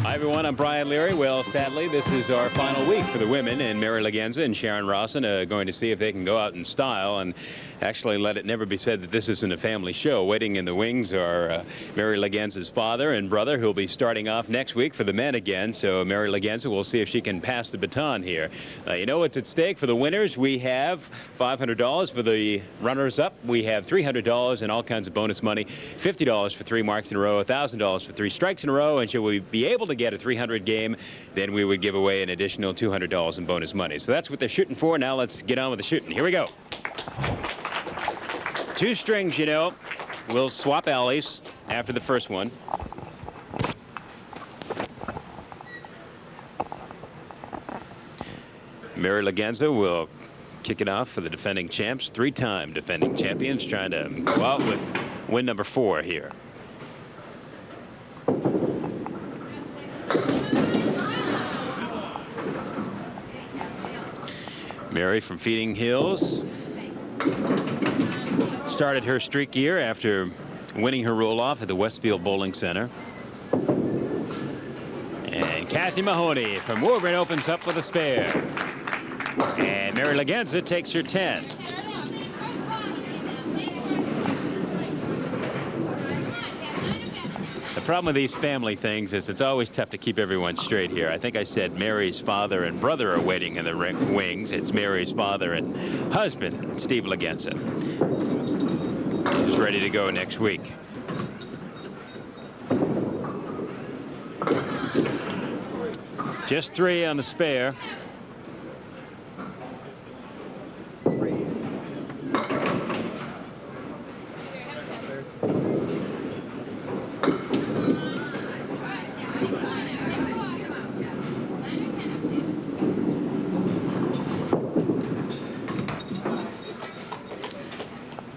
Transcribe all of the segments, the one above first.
Hi, everyone. I'm Brian Leary. Well, sadly, this is our final week for the women, and Mary Ligenza and Sharon Rawson are going to see if they can go out in style and actually let it never be said that this isn't a family show. Waiting in the wings are Mary Ligenza's father and brother, who will be starting off next week for the men again. So Mary Ligenza will see if she can pass the baton here. You know what's at stake for the winners? We have $500 for the runners-up. We have $300 and all kinds of bonus money, $50 for 3 marks in a row, $1,000 for 3 strikes in a row, and should we be able to get a 300 game, then we would give away an additional $200 in bonus money. So that's what they're shooting for. Now let's get on with the shooting. Here we go. 2 strings, you know. We'll swap alleys after the first one. Mary Ligenza will kick it off for the defending champs, 3-time defending champions, trying to go out with win number 4 here. Mary from Feeding Hills started her streak year after winning her roll-off at the Westfield Bowling Center. And Kathy Mahoney from Woburn opens up with a spare. And Mary Ligenza takes her 10. The problem with these family things is it's always tough to keep everyone straight here. I think I said Mary's father and brother are waiting in the wings. It's Mary's father and husband, Steve Ligenza. He's ready to go next week. Just 3 on the spare.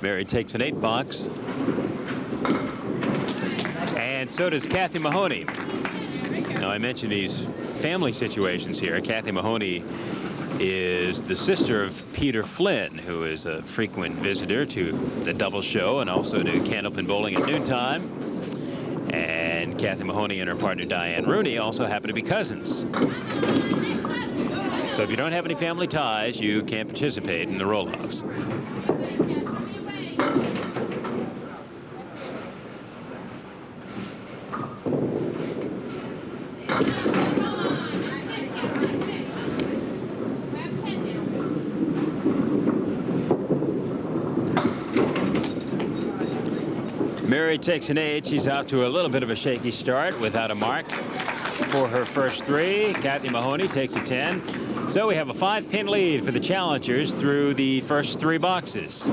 Mary takes an 8 box. And so does Kathy Mahoney. Now, I mentioned these family situations here. Kathy Mahoney is the sister of Peter Flynn, who is a frequent visitor to the double show and also to Candlepin Bowling at noontime. And Kathy Mahoney and her partner Diane Rooney also happen to be cousins. So if you don't have any family ties, you can't participate in the roll-offs. Mary takes an 8. She's out to a little bit of a shaky start without a mark for her first 3. Kathy Mahoney takes a 10. So we have a 5-pin lead for the challengers through the first 3 boxes.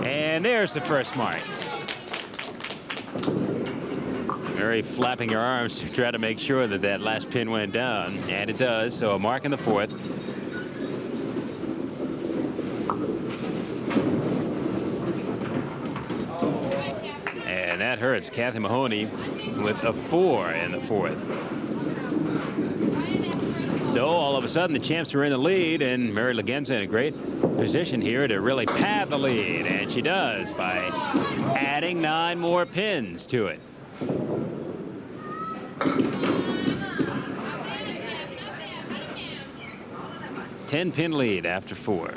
And there's the first mark. Mary flapping her arms to try to make sure that that last pin went down, and it does. So a mark in the 4th. And that hurts. Kathy Mahoney with a 4 in the 4th. So all of a sudden the champs are in the lead, and Mary Ligenza in a great position here to really pad the lead, and she does by adding 9 more pins to it. Ten-pin lead after 4.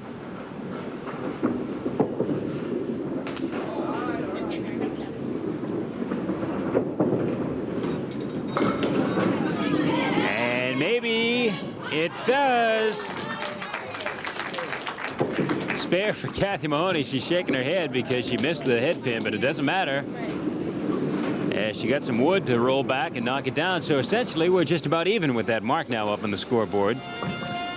And maybe it does. Spare for Kathy Mahoney. She's shaking her head because she missed the head pin, but it doesn't matter. She got some wood to roll back and knock it down. So essentially, we're just about even with that mark now up on the scoreboard.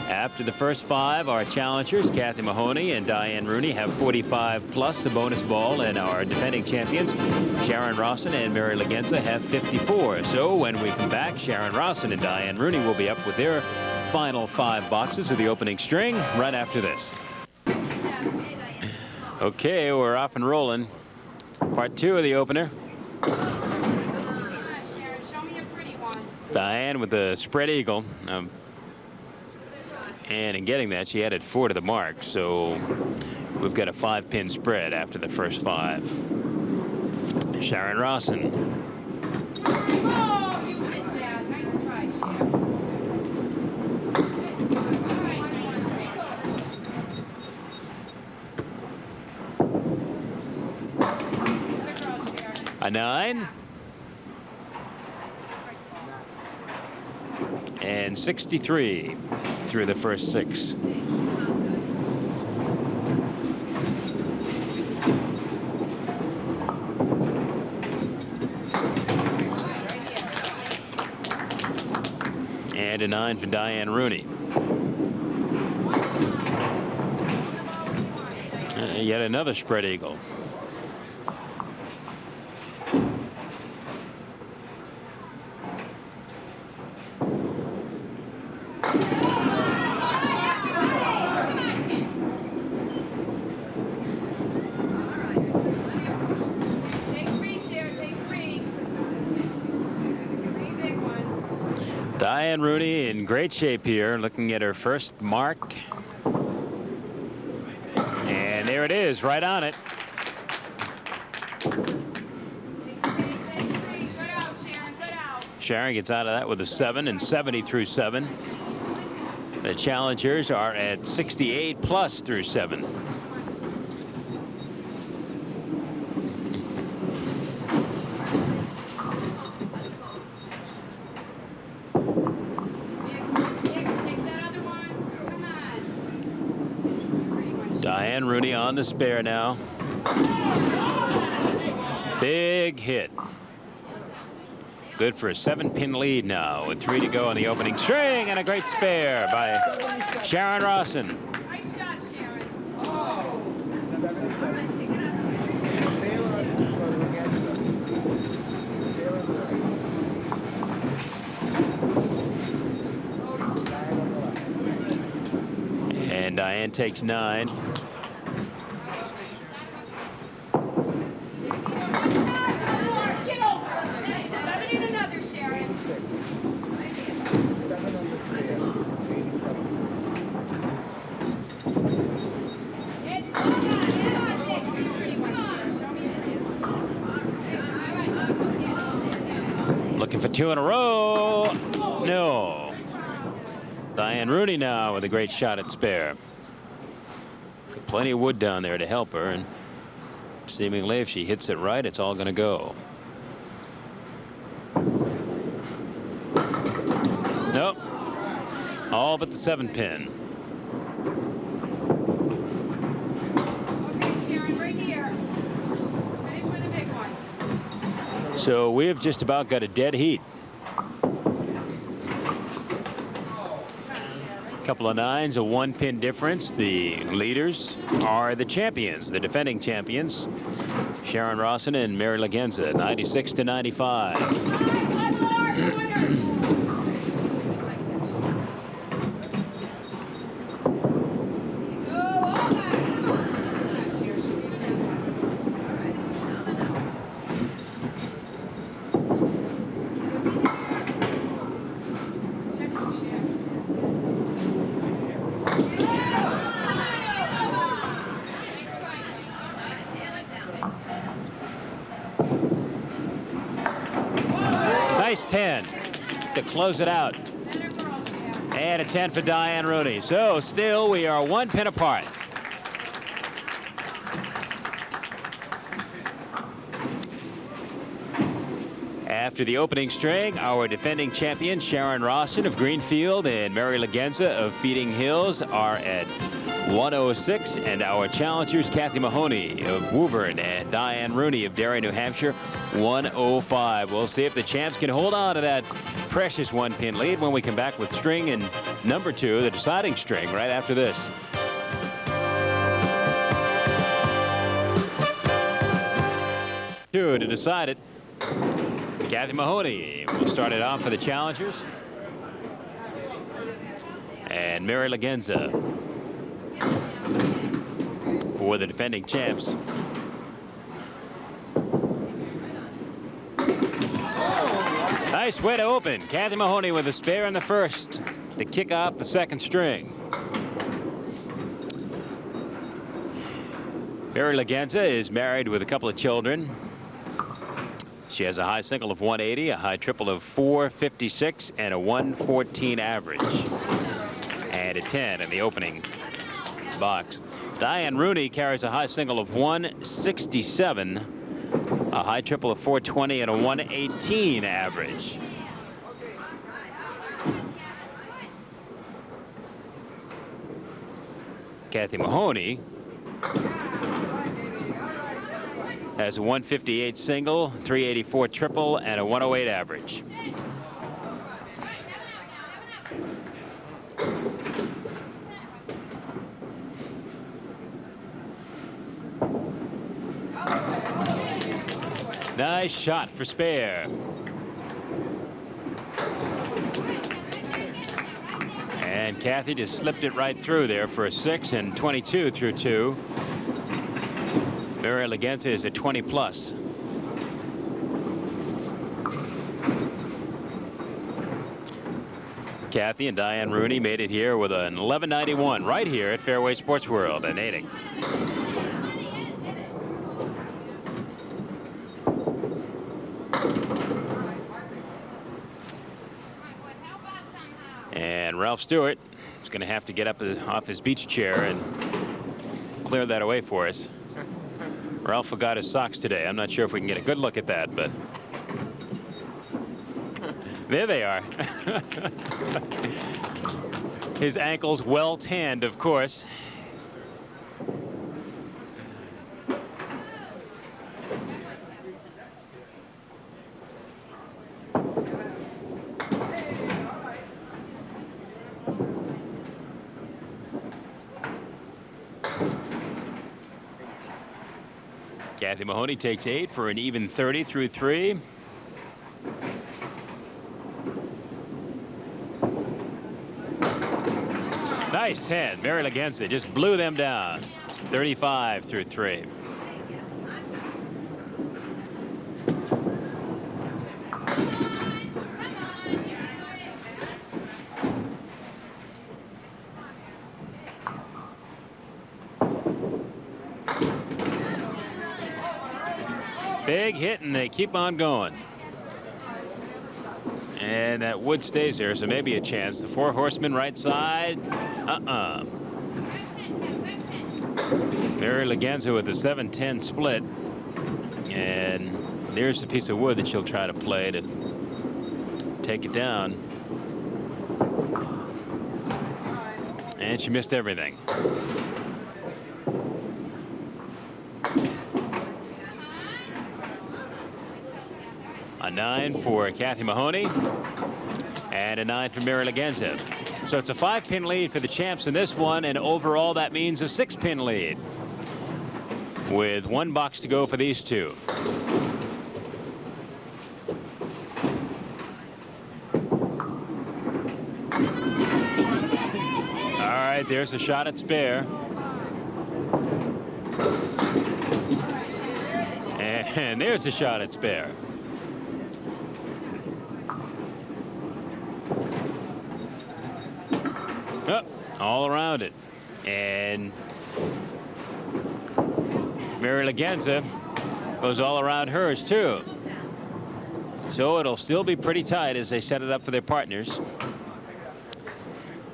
After the first 5, our challengers, Kathy Mahoney and Diane Rooney, have 45 plus a bonus ball, and our defending champions, Sharon Rawson and Mary Ligenza, have 54. So when we come back, Sharon Rawson and Diane Rooney will be up with their final 5 boxes of the opening string right after this. Okay, we're off and rolling. Part 2 of the opener. Sharon, show me a pretty one. Diane with the spread eagle. And in getting that, she added 4 to the mark. So we've got a 5-pin spread after the first 5. Sharon Rawson. Oh, you hit that. Nice try, Sharon. A 9. And 63 through the first 6. And a 9 for Diane Rooney. Yet another spread eagle. Diane Rooney in great shape here, looking at her first mark. And there it is, right on it. Sharon gets out of that with a 7 and 70 through 7. The challengers are at 68 plus through 7. Diane Rooney on the spare now. Big hit. Good for a 7-pin lead now with 3 to go on the opening string, and a great spare by Sharon Rawson. Nice shot, Sharon. And Diane takes 9. Looking for 2 in a row. No. Diane Rooney now with a great shot at spare. Plenty of wood down there to help her, and seemingly if she hits it right, it's all going to go. Nope. All but the 7-pin. Okay, Sharon, right here. Finish with a big one. So we've just about got a dead heat. Couple of 9s, a 1-pin difference. The leaders are the champions, the defending champions, Sharon Rawson and Mary Ligenza, 96 to 95. Nice 10 to close it out. And a 10 for Diane Rooney. So still we are 1 pin apart. After the opening string, our defending champion Sharon Rawson of Greenfield and Mary Ligenza of Feeding Hills are at 106, and our challengers Kathy Mahoney of Woburn and Diane Rooney of Derry, New Hampshire, 105. We'll see if the champs can hold on to that precious 1-pin lead when we come back with string and number 2, the deciding string, right after this. Two to decide it. Kathy Mahoney will start it off for the challengers. And Mary Ligenza for the defending champs. Nice way to open. Kathy Mahoney with a spare in the first to kick off the second string. Mary Ligenza is married with a couple of children. She has a high single of 180, a high triple of 456, and a 114 average. And a 10 in the opening box. Diane Rooney carries a high single of 167, a high triple of 420, and a 118 average. Kathy Mahoney has a 158 single, 384 triple, and a 108 average. Nice shot for spare. And Kathy just slipped it right through there for a 6 and 22 through 2. Mary Ligenza is at 20 plus. Kathy and Diane Rooney made it here with an 1191 right here at Fairway Sports World in Natick. And Ralph Stewart is going to have to get up off his beach chair and clear that away for us. Ralph forgot his socks today. I'm not sure if we can get a good look at that, but there they are. His ankles well tanned, of course. Kathy Mahoney takes 8 for an even 30 through 3. Nice 10. Mary Ligenza just blew them down. 35 through 3. Big hit, and they keep on going. And that wood stays there, so maybe a chance. The four horsemen right side. Mary Ligenza with a 7-10 split. And there's the piece of wood that she'll try to play to take it down. And she missed everything. A 9 for Kathy Mahoney and a 9 for Mary Ligenza. So it's a 5-pin lead for the champs in this one, and overall that means a 6-pin lead with 1 box to go for these two. All right, there's a shot at spare. And there's a shot at spare. All around it. And Mary Ligenza goes all around hers too. So it'll still be pretty tight as they set it up for their partners.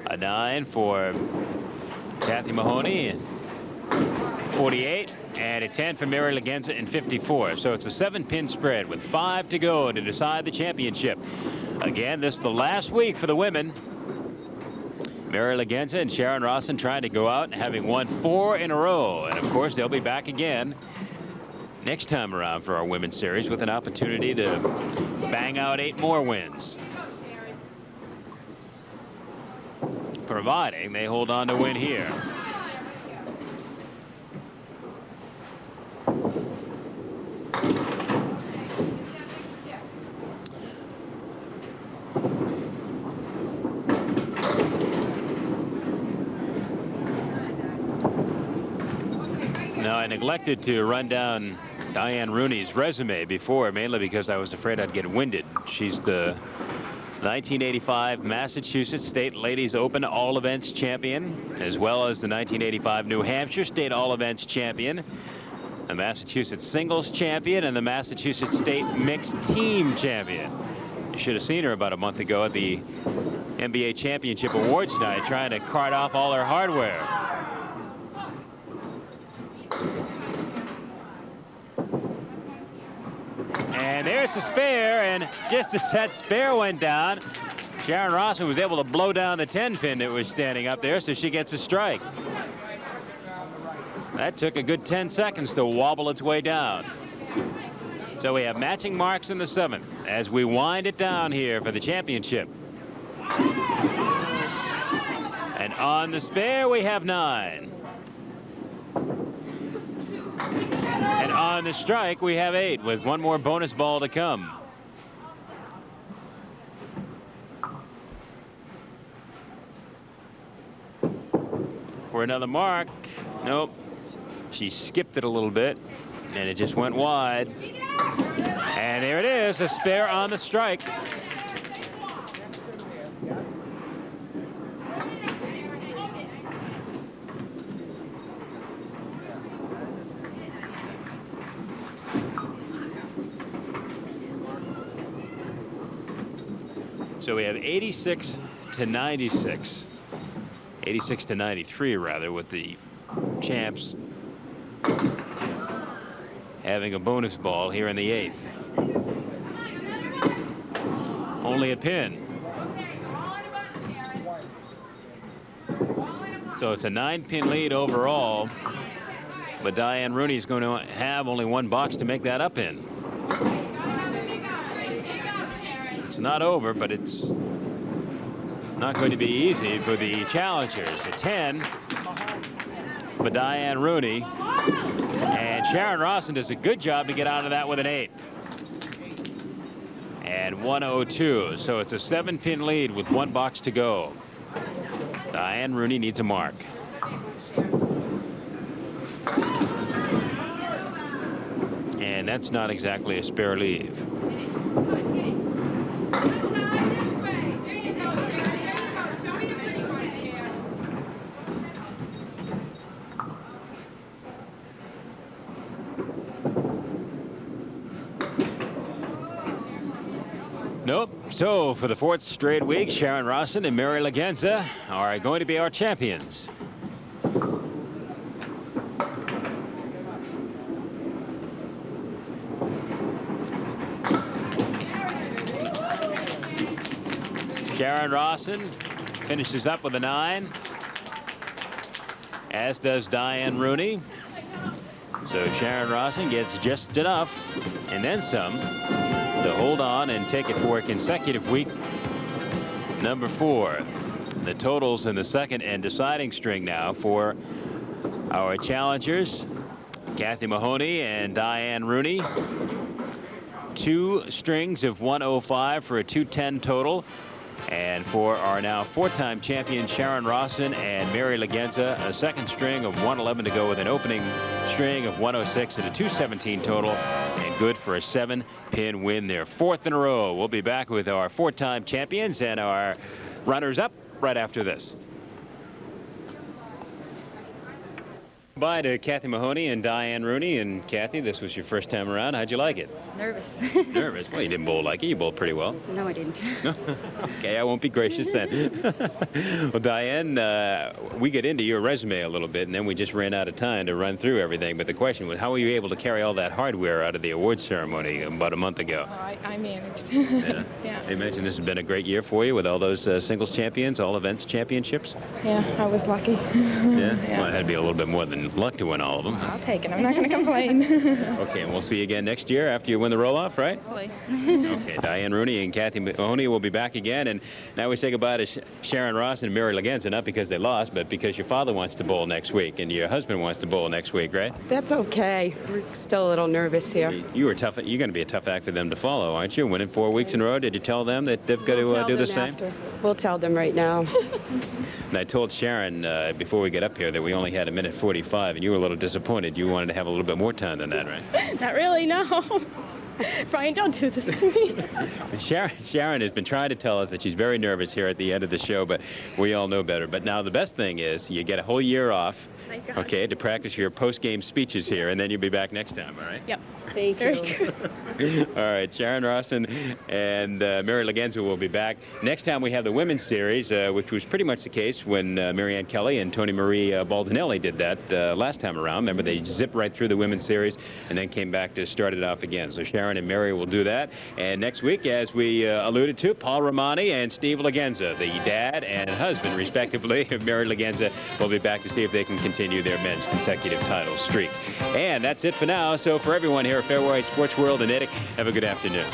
A 9 for Kathy Mahoney in 48, and a 10 for Mary Ligenza in 54. So it's a 7-pin spread with 5 to go to decide the championship. Again, this is the last week for the women. Mary Ligenza and Sharon Rawson trying to go out and having won 4 in a row. And of course, they'll be back again next time around for our women's series with an opportunity to bang out 8 more wins, providing they hold on to win here. neglected to run down Diane Rooney's resume before, mainly because I was afraid I'd get winded. She's the 1985 Massachusetts State Ladies Open All Events champion, as well as the 1985 New Hampshire State All Events champion, the Massachusetts Singles champion, and the Massachusetts State Mixed Team champion. You should have seen her about a month ago at the NBA Championship Awards night, trying to cart off all her hardware. And there's the spare, and just as that spare went down, Sharon Rawson was able to blow down the 10-pin that was standing up there, so she gets a strike. That took a good 10 seconds to wobble its way down. So we have matching marks in the 7th as we wind it down here for the championship. And on the spare, we have 9. And on the strike, we have 8, with one more bonus ball to come. For another mark. Nope. She skipped it a little bit, and it just went wide. And there it is, a spare on the strike. So we have 86 to 96. 86 to 93, rather, with the champs having a bonus ball here in the 8th. Only a pin. So it's a 9-pin lead overall, but Diane Rooney is going to have only one box to make that up in. It's not over, but it's not going to be easy for the challengers. A 10 for Diane Rooney, and Sharon Rawson does a good job to get out of that with an 8. And 102, so it's a 7-pin lead with one box to go. Diane Rooney needs a mark. And that's not exactly a spare leave. Nope. So for the 4th straight week, Sharon Rawson and Mary Ligenza are going to be our champions. Sharon Rawson finishes up with a 9, as does Diane Rooney. So Sharon Rawson gets just enough and then some to hold on and take it for a consecutive week number 4. The totals in the 2nd and deciding string now for our challengers, Kathy Mahoney and Diane Rooney. 2 strings of 105 for a 210 total. And for our now 4-time champion Sharon Rawson and Mary Ligenza, a 2nd string of 111 to go with an opening string of 106 and a 217 total, and good for a 7-pin win, their 4th in a row. We'll be back with our 4-time champions and our runners-up right after this. Bye to Kathy Mahoney and Diane Rooney. And Kathy, this was your first time around. How'd you like it? Nervous. Nervous? Well, you didn't bowl like it. You bowled pretty well. No, I didn't. Okay, I won't be gracious then. Well, Diane, we get into your resume a little bit, and then we just ran out of time to run through everything. But the question was, how were you able to carry all that hardware out of the awards ceremony about a month ago? Oh, I managed. Yeah. Yeah. I imagine this has been a great year for you with all those singles champions, all events championships. Yeah, I was lucky. Yeah? Yeah. Well, it had to be a little bit more than luck to win all of them. I'll take it. I'm not going to complain. Okay, and we'll see you again next year after you win the roll-off, right? Hopefully. Okay, Diane Rooney and Kathy Mahoney will be back again, and now we say goodbye to Sharon Rawson and Mary Ligenza, not because they lost, but because your father wants to bowl next week, and your husband wants to bowl next week, right? That's okay. We're still a little nervous here. You were tough. You're going to be a tough act for them to follow, aren't you? Winning 4 weeks in a row. Did you tell them that they've got We'll to tell do the them same? after. We'll tell them right now. And I told Sharon before we get up here that we only had 1:45, and you were a little disappointed. You wanted to have a little bit more time than that, right? Not really, no. Brian, don't do this to me. Sharon has been trying to tell us that she's very nervous here at the end of the show, but we all know better. But now the best thing is you get a whole year off, okay, to practice your post-game speeches here, and then you'll be back next time, all right? Yep. Thank Very you. good. All right, Sharon Rawson and Mary Ligenza will be back. Next time we have the women's series, which was pretty much the case when Marianne Kelly and Tony Marie Baldinelli did that last time around. Remember, they zipped right through the women's series and then came back to start it off again. So Sharon and Mary will do that. And next week, as we alluded to, Paul Romani and Steve Ligenza, the dad and husband, respectively, of Mary Ligenza, will be back to see if they can continue their men's consecutive title streak. And that's it for now. So for everyone here at Fairway Sports World in Natick, have a good afternoon.